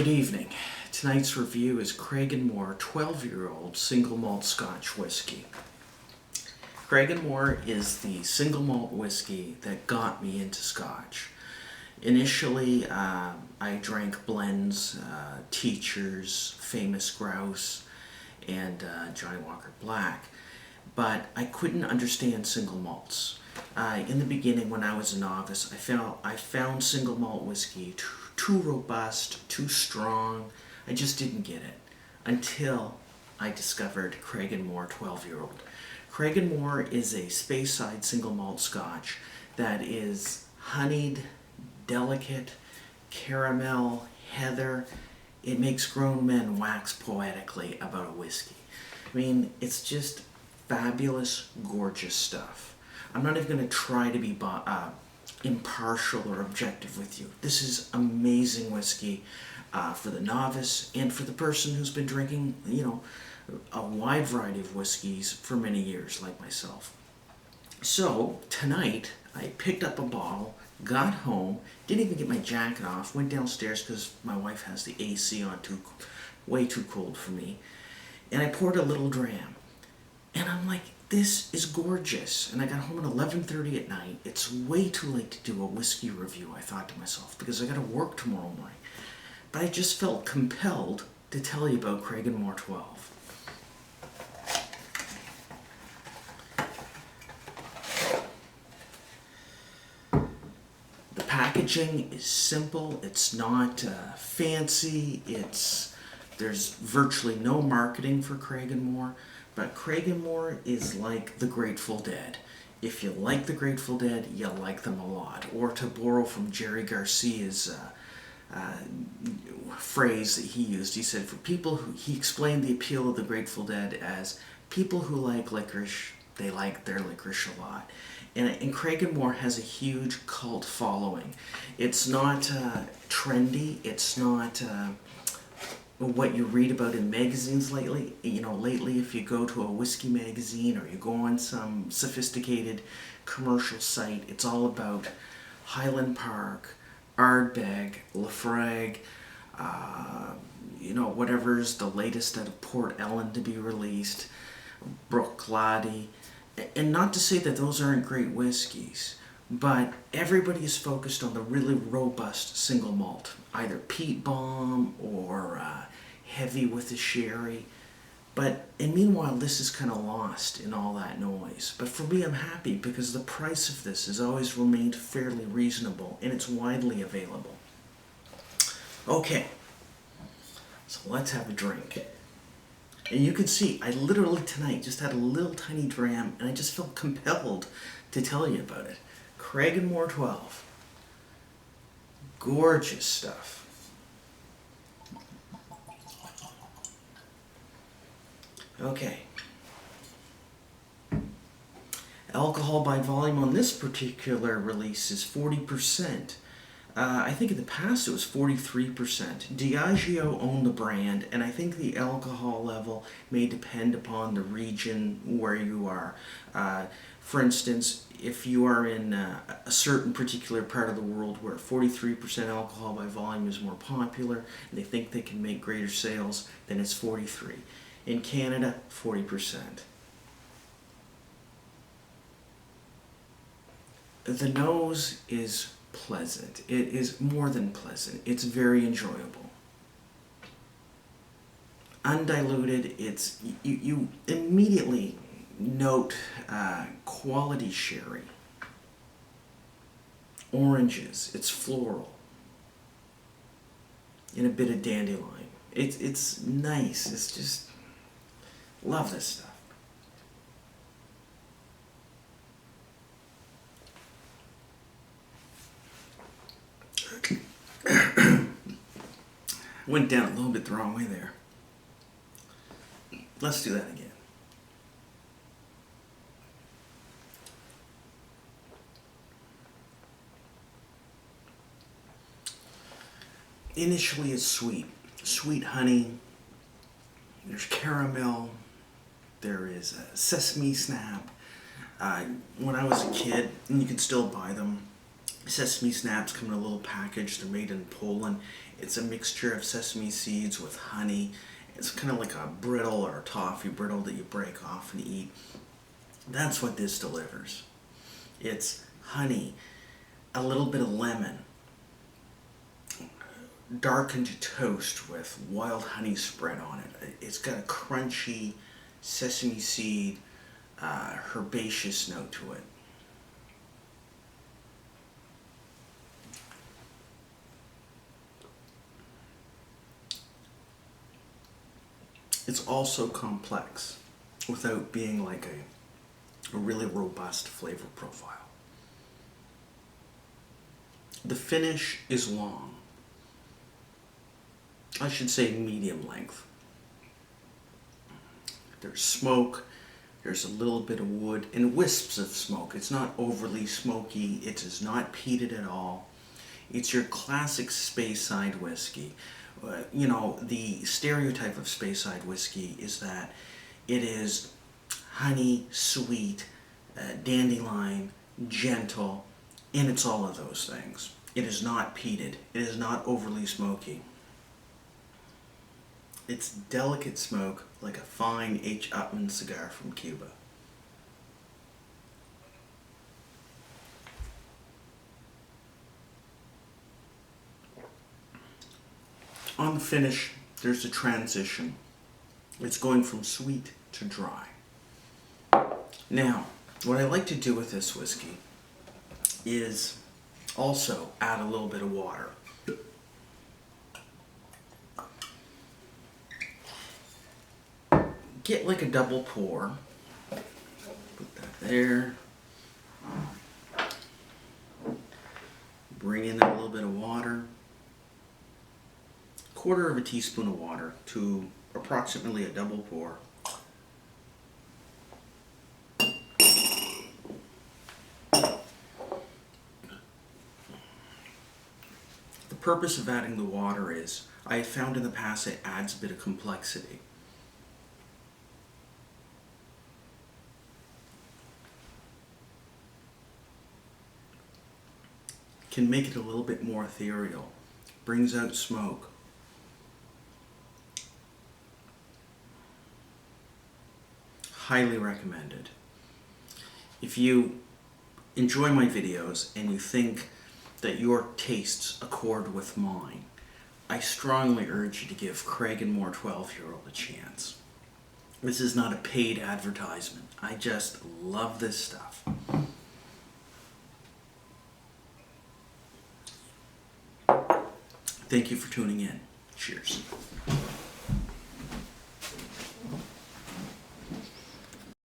Good evening. Tonight's review is Cragganmore 12-year-old single malt Scotch whiskey. Cragganmore is the single malt whiskey that got me into Scotch. Initially, I drank blends, Teachers, Famous Grouse, and Johnny Walker Black, but I couldn't understand single malts. In the beginning, when I was a novice, I found single malt whiskey too robust, too strong. I just didn't get it until I discovered Cragganmore 12-year-old. Cragganmore is a Speyside single malt Scotch that is honeyed, delicate, caramel, heather. It makes grown men wax poetically about a whiskey. I mean, it's just fabulous, gorgeous stuff. I'm not even going to try to be impartial or objective with you. This is amazing whiskey for the novice and for the person who's been drinking, a wide variety of whiskeys for many years, like myself. So tonight, I picked up a bottle, got home, didn't even get my jacket off, went downstairs because my wife has the AC on way too cold for me, and I poured a little dram. And I'm like, this is gorgeous. And I got home at 11:30 at night. It's way too late to do a whiskey review, I thought to myself, because I got to work tomorrow morning. But I just felt compelled to tell you about Cragganmore 12. The packaging is simple. It's not fancy. There's virtually no marketing for Cragganmore. But Cragganmore is like the Grateful Dead. If you like the Grateful Dead, you like them a lot. Or to borrow from Jerry Garcia's phrase that he used, he said, he explained the appeal of the Grateful Dead as people who like licorice, they like their licorice a lot. And Cragganmore has a huge cult following. It's not trendy. It's not what you read about in magazines lately. Lately, if you go to a whiskey magazine or you go on some sophisticated commercial site, it's all about Highland Park, Ardbeg, Laphroaig, whatever's the latest out of Port Ellen to be released, Bruichladdich. And not to say that those aren't great whiskeys, but everybody is focused on the really robust single malt, either peat bomb or heavy with a sherry. And meanwhile, this is kind of lost in all that noise. But for me, I'm happy because the price of this has always remained fairly reasonable and it's widely available. Okay, so let's have a drink. And you can see, I literally tonight just had a little tiny dram and I just felt compelled to tell you about it. Cragganmore 12. Gorgeous stuff. Okay. Alcohol by volume on this particular release is 40%. I think in the past it was 43%. Diageo owned the brand, and I think the alcohol level may depend upon the region where you are. For instance, if you are in a certain particular part of the world where 43% alcohol by volume is more popular, and they think they can make greater sales, then it's 43. In Canada, 40%. The nose is pleasant. It is more than pleasant. It's very enjoyable. Undiluted, you immediately note quality sherry. Oranges, it's floral. And a bit of dandelion. It's nice. It's just, love this stuff. Went down a little bit the wrong way there. Let's do that again. Initially it's sweet. Sweet honey. There's caramel. There is a sesame snap. When I was a kid, and you can still buy them, Sesame snaps come in a little package. They're made in Poland. It's a mixture of sesame seeds with honey. It's kind of like a brittle or a toffee brittle that you break off and eat. That's what this delivers. It's honey, a little bit of lemon, darkened toast with wild honey spread on it. It's got a crunchy sesame seed, herbaceous note to it. It's also complex without being like a really robust flavor profile. The finish is long. I should say medium length. There's smoke, there's a little bit of wood, and wisps of smoke. It's not overly smoky, it is not peated at all. It's your classic Speyside whiskey. You know, the stereotype of Speyside whiskey is that it is honey, sweet, dandelion, gentle, and it's all of those things. It is not peated. It is not overly smoky. It's delicate smoke like a fine H. Upmann cigar from Cuba. On the finish, there's a transition. It's going from sweet to dry. Now, what I like to do with this whiskey is also add a little bit of water. Get like a double pour. Put that there. Bring in a little bit of water. 1/4 of a teaspoon of water to approximately a double pour. The purpose of adding the water is, I have found in the past it adds a bit of complexity. Can make it a little bit more ethereal, brings out smoke. Highly recommended. If you enjoy my videos and you think that your tastes accord with mine, I strongly urge you to give Cragganmore 12-year-old a chance. This is not a paid advertisement. I just love this stuff. Thank you for tuning in. Cheers.